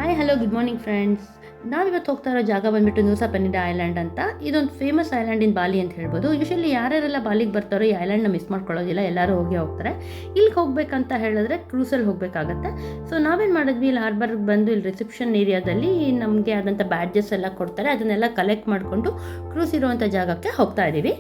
Hi hello good morning friends. ನಾವಿವತ್ತು ಹೋಗ್ತಾ ಇರೋ ಜಾಗ ಬಂದುಬಿಟ್ಟು ನೂಸಾ ಪೆನಿಡಾ ಐಲ್ಯಾಂಡ್ ಅಂತ. ಇದೊಂದು ಫೇಮಸ್ ಐಲ್ಯಾಂಡ್ ಇನ್ ಬಾಲಿ ಅಂತ ಹೇಳ್ಬೋದು. ಯೂಶಲಿ ಯಾರ್ಯಾರೆಲ್ಲ ಬಾಲಿಗೆ ಬರ್ತಾರೋ ಈ ಐಲ್ಯಾಂಡ್ನ ಮಿಸ್ ಮಾಡ್ಕೊಳ್ಳೋದಿಲ್ಲ, ಎಲ್ಲರೂ ಹೋಗ್ತಾರೆ. ಇಲ್ಲಿಗೆ ಹೋಗ್ಬೇಕಂತ ಹೇಳಿದ್ರೆ ಕ್ರೂಸಲ್ಲಿ ಹೋಗಬೇಕಾಗತ್ತೆ. ಸೊ ನಾವೇನು ಮಾಡಿದ್ವಿ, ಇಲ್ಲಿ ಹಾರ್ಬರ್ಗೆ ಬಂದು ಇಲ್ಲಿ ರಿಸೆಪ್ಷನ್ ಏರಿಯಾದಲ್ಲಿ ನಮಗೆ ಆದಂಥ ಬ್ಯಾಡ್ಜಸ್ ಎಲ್ಲ ಕೊಡ್ತಾರೆ. ಅದನ್ನೆಲ್ಲ ಕಲೆಕ್ಟ್ ಮಾಡಿಕೊಂಡು ಕ್ರೂಸ್ ಇರುವಂಥ ಜಾಗಕ್ಕೆ ಹೋಗ್ತಾ ಇದ್ದೀವಿ.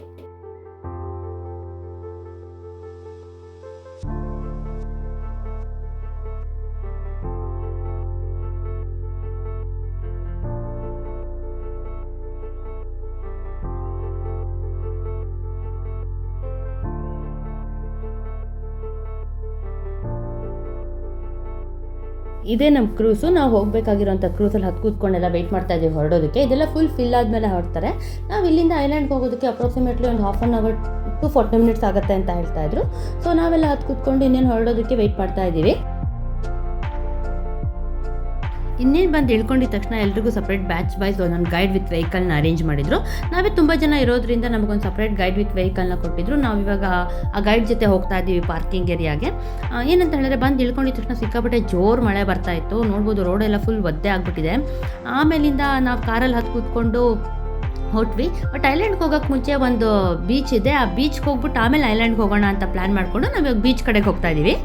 ಇದೇ ನಮ್ಮ ಕ್ರೂಸು. ನಾವು ಹೋಗಬೇಕಾಗಿರೋಂಥ ಕ್ರೂಸಲ್ಲಿ ಕೂತ್ಕೊಂಡೆಲ್ಲ ವೆಯ್ಟ್ ಮಾಡ್ತಾ ಇದ್ದೀವಿ ಹೊರಡೋದಕ್ಕೆ. ಇದೆಲ್ಲ ಫುಲ್ ಫಿಲ್ ಆದಮೇಲೆ ಹೊರಡ್ತಾರೆ. ನಾವು ಇಲ್ಲಿಂದ ಐಲ್ಯಾಂಡ್ಗೆ ಹೋಗೋದಕ್ಕೆ ಅಪ್ರಾಕ್ಸಿಮೇಟ್ಲಿ ಒಂದು half an hour to 40 minutes ಆಗುತ್ತೆ ಅಂತ ಹೇಳ್ತಾ ಇದ್ರು. ಸೊ ನಾವೆಲ್ಲ ಕೂತ್ಕೊಂಡು ಇನ್ನೇನು ಹೊರಡೋದಕ್ಕೆ ವೆಯ್ಟ್ ಮಾಡ್ತಾ ಇದ್ದೀವಿ. ಇನ್ನೇನು ಬಂದು ಇಳ್ಕೊಂಡಿದ ತಕ್ಷಣ ಎಲ್ರಿಗೂ ಸಪ್ರೇಟ್ ಬ್ಯಾಚ್ ವೈಸ್ ಒಂದೊಂದು ಗೈಡ್ ವಿತ್ ವೆಹಿಕಲ್ನ ಅರೇಂಜ್ ಮಾಡಿದರು. ನಾವೇ ತುಂಬ ಜನ ಇರೋದ್ರಿಂದ ನಮಗೊಂದು ಸಪ್ರೇಟ್ ಗೈಡ್ ವಿತ್ ವೆಹಿಕಲ್ನ ಕೊಟ್ಟಿದ್ರು. ನಾವಿವಾಗ ಆ ಗೈಡ್ ಜೊತೆ ಹೋಗ್ತಾ ಇದ್ದೀವಿ ಪಾರ್ಕಿಂಗ್ ಏರಿಯಾಗೆ. ಏನಂತ ಹೇಳಿದ್ರೆ, ಬಂದು ಇಳ್ಕೊಂಡಿದ ತಕ್ಷಣ ಸಿಕ್ಕಾಪಟ್ಟೆ ಜೋರು ಮಳೆ ಬರ್ತಾ ಇತ್ತು. ನೋಡ್ಬೋದು, ರೋಡೆಲ್ಲ ಫುಲ್ ಒದ್ದೆ ಆಗಿಬಿಟ್ಟಿದೆ. ಆಮೇಲಿಂದ ನಾವು ಕಾರಲ್ಲಿ ಕೂತ್ಕೊಂಡು ಹೊಟ್ವಿ. ಬಟ್ ಐಲ್ಯಾಂಡ್ಗೆ ಹೋಗೋಕ್ಕೆ ಮುಂಚೆ ಒಂದು ಬೀಚ್ ಇದೆ, ಆ ಬೀಚ್ಗೆ ಹೋಗ್ಬಿಟ್ಟು ಆಮೇಲೆ ಐಲ್ಯಾಂಡ್ಗೆ ಹೋಗೋಣ ಅಂತ ಪ್ಲ್ಯಾನ್ ಮಾಡಿಕೊಂಡು ನಾವಿವಾಗ ಬೀಚ್ ಕಡೆಗೆ ಹೋಗ್ತಾ ಇದ್ದೀವಿ.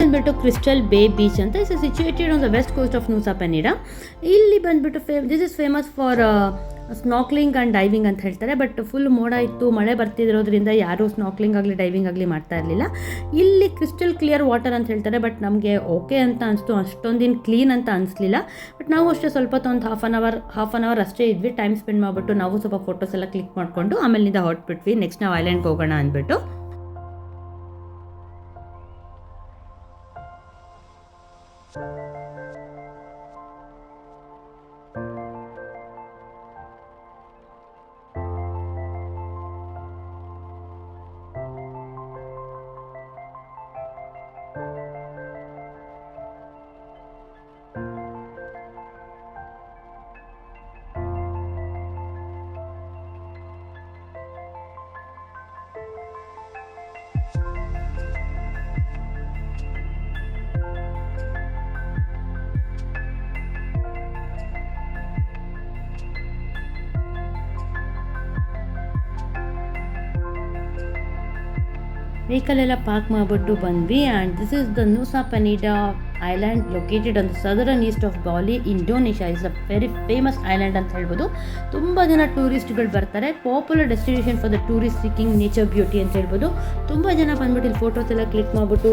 ಬಂದ್ಬಿಟ್ಟು ಕ್ರಿಸ್ಟಲ್ ಬೇ ಬೀಚ್ ಅಂತ. Is situated on the west coast of Nusa Penida. ಇಲ್ಲಿ ಬಂದ್ಬಿಟ್ಟು this is famous for snorkelling and diving ಅಂತ ಹೇಳ್ತಾರೆ. ಬಟ್ ಫುಲ್ ಮೋಡ ಇತ್ತು, ಮಳೆ ಬರ್ತಿರೋದ್ರಿಂದ ಯಾರೂ ಸ್ನಾಕ್ಲಿಂಗ್ ಆಗಲಿ ಡೈವಿಂಗ್ ಆಗಲಿ ಮಾಡ್ತಾ ಇರಲಿಲ್ಲ. ಇಲ್ಲಿ ಕ್ರಿಸ್ಟಲ್ ಕ್ಲಿಯರ್ ವಾಟರ್ ಅಂತ ಹೇಳ್ತಾರೆ. ಬಟ್ ನಮಗೆ ಓಕೆ ಅಂತ ಅನಿಸ್ತು, ಅಷ್ಟೊಂದಿನ ಕ್ಲೀನ್ ಅಂತ ಅನಿಸ್ಲಿಲ್ಲ. ಬಟ್ ನಾವು ಅಷ್ಟೇ ಸ್ವಲ್ಪ ಒಂದು ಹಾಫ್ ಆನ್ ಅವರ್ ಅಷ್ಟೇ ಇದ್ವಿ. ಟೈಮ್ ಸ್ಪೆಂಡ್ ಮಾಡಿಬಿಟ್ಟು ನಾವು ಸ್ವಲ್ಪ ಫೋಟೋಸ್ ಎಲ್ಲ ಕ್ಲಿಕ್ ಮಾಡಿಕೊಂಡು ಆಮೇಲಿಂದ ಹೊರಟ್ಬಿಟ್ವಿ. ನೆಕ್ಸ್ಟ್ ನಾವು ಐಲ್ಯಾಂಡ್ಗೆ ಹೋಗೋಣ ಅಂದ್ಬಿಟ್ಟು. ವೆಹಿಕಲ್ ಎಲ್ಲ ಪಾರ್ಕ್ ಮಾಡಿಬಿಟ್ಟು ಬಂದ್ವಿ. And this is the Nusa Penida island located on the southern east of Bali, Indonesia. Is a very famous island ಅಂತ ಹೇಳ್ಬೋದು. ತುಂಬ ಜನ ಟೂರಿಸ್ಟ್ಗಳು ಬರ್ತಾರೆ. Popular destination for the tourist seeking nature beauty ಅಂತ ಹೇಳ್ಬೋದು. ತುಂಬ ಜನ ಬಂದ್ಬಿಟ್ಟು ಇಲ್ಲಿ ಫೋಟೋಸ್ ಎಲ್ಲ ಕ್ಲಿಕ್ ಮಾಡಿಬಿಟ್ಟು,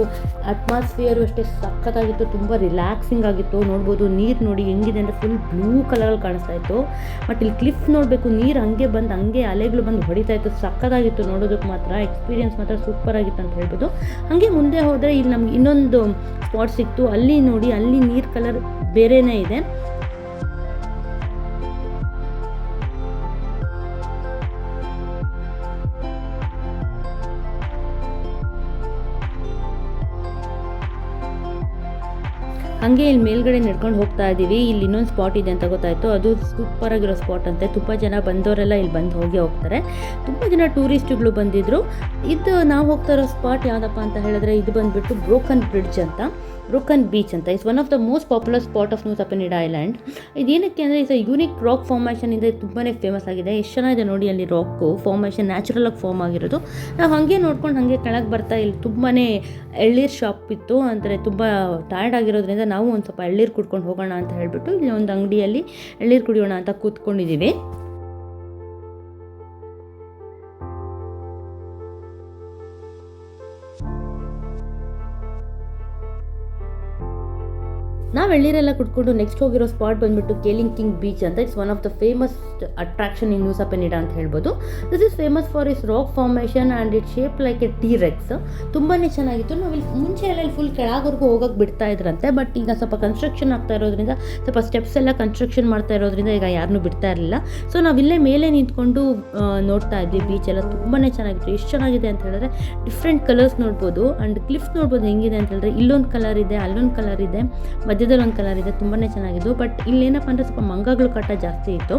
ಅಟ್ಮಾಸ್ಫಿಯರು ಅಷ್ಟೇ ಸಖತ್ತಾಗಿತ್ತು, ತುಂಬ ರಿಲ್ಯಾಕ್ಸಿಂಗ್ ಆಗಿತ್ತು. ನೋಡ್ಬೋದು, ನೀರು ನೋಡಿ ಹೆಂಗಿದೆ ಅಂದರೆ ಫುಲ್ ಬ್ಲೂ ಕಲರಲ್ಲಿ ಕಾಣಿಸ್ತಾ ಇತ್ತು. ಬಟ್ ಇಲ್ಲಿ ಕ್ಲಿಫ್ ನೋಡಬೇಕು, ನೀರು ಹಂಗೆ ಅಲೆಗಳು ಬಂದು ಹೊಡಿತಾ ಇತ್ತು. ಸಖತ್ತಾಗಿತ್ತು ನೋಡೋದಕ್ಕೆ ಮಾತ್ರ. ಎಕ್ಸ್ಪೀರಿಯನ್ಸ್ ಮಾತ್ರ ಸೂಪರ್ ಆಗಿತ್ತು ಅಂತ ಹೇಳ್ಬೋದು. ಹಾಗೆ ಮುಂದೆ ಹೋದರೆ ಇಲ್ಲಿ ನಮ್ಗೆ ಇನ್ನೊಂದು ಸ್ಪಾಟ್ ಸಿಕ್ತು. ಅಲ್ಲಿ ನೋಡಿ, ಅಲ್ಲಿ ನೀರು ಕಲರ್ ಬೇರೆನೇ ಇದೆ. ಹಾಗೆ ಇಲ್ಲಿ ಮೇಲ್ಗಡೆ ನಡ್ಕೊಂಡು ಹೋಗ್ತಾ ಇದ್ದೀವಿ. ಇಲ್ಲಿ ಇನ್ನೊಂದು ಸ್ಪಾಟ್ ಇದೆ ಅಂತ ಗೊತ್ತಾಯಿತು. ಅದು ಸೂಪರ್ ಆಗಿರೋ ಸ್ಪಾಟ್ ಅಂತೆ. ತುಂಬ ಜನ ಬಂದವರೆಲ್ಲ ಇಲ್ಲಿ ಬಂದು ಹೋಗ್ತಾರೆ. ತುಂಬ ಜನ ಟೂರಿಸ್ಟ್ಗಳು ಬಂದಿದ್ದರು. ಇದು ನಾವು ಹೋಗ್ತಾ ಇರೋ ಸ್ಪಾಟ್ ಯಾವುದಪ್ಪ ಅಂತ ಹೇಳಿದ್ರೆ, ಇದು ಬಂದುಬಿಟ್ಟು ಬ್ರೋಕನ್ ಬೀಚ್ ಅಂತ. It's one of the most popular spot of Nusa Penida island. ಇದೇನಕ್ಕೆ ಅಂದರೆ, is a unique rock formation ಇಂದ ತುಂಬಾ ಫೇಮಸ್ ಆಗಿದೆ. ಎಷ್ಟು ಚೆನ್ನಾಗಿದೆ ನೋಡಿ, ಅಲ್ಲಿ ರಾಕು ಫಾರ್ಮೇಷನ್ ನ್ಯಾಚುರಲ್ ಆಗಿ ಫಾರ್ಮ್ ಆಗಿರೋದು. ನಾವು ಹಾಗೆ ನೋಡ್ಕೊಂಡು ಹಾಗೆ ಕೆಳಗೆ ಬರ್ತಾ, ಇಲ್ಲಿ ತುಂಬಾ ಎಳ್ನೀರು ಶಾಪ್ ಇತ್ತು. ಅಂದರೆ ತುಂಬ ಟಯರ್ಡ್ ಆಗಿರೋದ್ರಿಂದ ನಾವು ಒಂದು ಸ್ವಲ್ಪ ಎಳ್ನೀರು ಕುಡ್ಕೊಂಡು ಹೋಗೋಣ ಅಂತ ಹೇಳಿಬಿಟ್ಟು ಇಲ್ಲಿ ಒಂದು ಅಂಗಡಿಯಲ್ಲಿ ಎಳ್ನೀರು ಕುಡಿಯೋಣ ಅಂತ ಕೂತ್ಕೊಂಡಿದ್ದೀವಿ. ನಾವು ಎಳ್ನೀರೆಲ್ಲ ಕುಟ್ಕೊಂಡು ನೆಕ್ಸ್ಟ್ ಹೋಗಿರೋ ಸ್ಪಾಟ್ ಬಂದುಬಿಟ್ಟು ಕೇಲಿಂಗ್ ಕಿಂಗ್ ಬೀಚ್ ಅಂತ. It's one of the famous attraction in Nusa Penida ಅಂತ ಹೇಳ್ಬೋದು. This is famous for is rock formation and it shape like a T-Rex. ತುಂಬಾ ಚೆನ್ನಾಗಿತ್ತು. ನಾವು ಇಲ್ಲಿ ಮುಂಚೆ ಎಲ್ಲ ಫುಲ್ ಕೆಳಗವರೆಗೂ ಹೋಗೋಕ್ಕೆ ಬಿಡ್ತಾ ಇದ್ರಂತೆ. ಬಟ್ ಈಗ ಸ್ವಲ್ಪ ಕನ್ಸ್ಟ್ರಕ್ಷನ್ ಆಗ್ತಾ ಇರೋದ್ರಿಂದ, ಸ್ವಲ್ಪ ಸ್ಟೆಪ್ಸ್ ಎಲ್ಲ ಕನ್ಸ್ಟ್ರಕ್ಷನ್ ಮಾಡ್ತಾ ಇರೋದ್ರಿಂದ ಈಗ ಯಾರನ್ನೂ ಬಿಡ್ತಾ ಇರಲಿಲ್ಲ. ಸೊ ನಾವಿಲ್ಲೇ ಮೇಲೆ ನಿಂತ್ಕೊಂಡು ನೋಡ್ತಾ ಇದ್ವಿ. ಬೀಚ್ ಎಲ್ಲ ತುಂಬಾ ಚೆನ್ನಾಗಿತ್ತು. ಎಷ್ಟು ಚೆನ್ನಾಗಿದೆ ಅಂತ ಹೇಳಿದ್ರೆ, ಡಿಫ್ರೆಂಟ್ ಕಲರ್ಸ್ ನೋಡ್ಬೋದು. ಆ್ಯಂಡ್ ಕ್ಲಿಫ್ ನೋಡ್ಬೋದು ಹೆಂಗಿದೆ ಅಂತ ಹೇಳಿದ್ರೆ, ಇಲ್ಲೊಂದು ಕಲರ್ ಇದೆ, ಅಲ್ಲೊಂದು ಕಲರ್ ಇದೆ, ಮಧ್ಯದಲ್ಲಿ ಯಾವುದಾದ್ರು ಒಂದು ಕಲರ್ ಇದೆ, ತುಂಬಾ ಚೆನ್ನಾಗಿದ್ದು. ಬಟ್ ಇಲ್ಲೇನಪ್ಪ ಅಂದರೆ ಸ್ವಲ್ಪ ಮಂಗಗಳು ಕಾಟ ಜಾಸ್ತಿ ಇತ್ತು.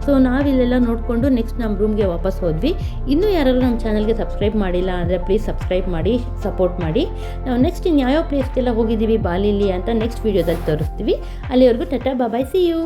ಸೊ ನಾವಿಲ್ಲೆಲ್ಲ ನೋಡಿಕೊಂಡು ನೆಕ್ಸ್ಟ್ ನಮ್ಮ ರೂಮ್ಗೆ ವಾಪಸ್ ಹೋದ್ವಿ. ಇನ್ನೂ ಯಾರಾದರೂ ನಮ್ಮ ಚಾನಲ್ಗೆ ಸಬ್ಸ್ಕ್ರೈಬ್ ಮಾಡಿಲ್ಲ ಅಂದರೆ ಪ್ಲೀಸ್ ಸಬ್ಸ್ಕ್ರೈಬ್ ಮಾಡಿ, ಸಪೋರ್ಟ್ ಮಾಡಿ. ನಾವು ನೆಕ್ಸ್ಟ್ ಇನ್ನು ಯಾವ್ಯಾವ ಪ್ಲೇಸ್ಗೆಲ್ಲ ಹೋಗಿದ್ದೀವಿ ಬಾಲಿಲಿ ಅಂತ ನೆಕ್ಸ್ಟ್ ವೀಡಿಯೋದಲ್ಲಿ ತೋರಿಸ್ತೀವಿ. ಅಲ್ಲಿವರೆಗೂ ಟಾಟಾ ಬಾಯ್, ಸಿ ಯು.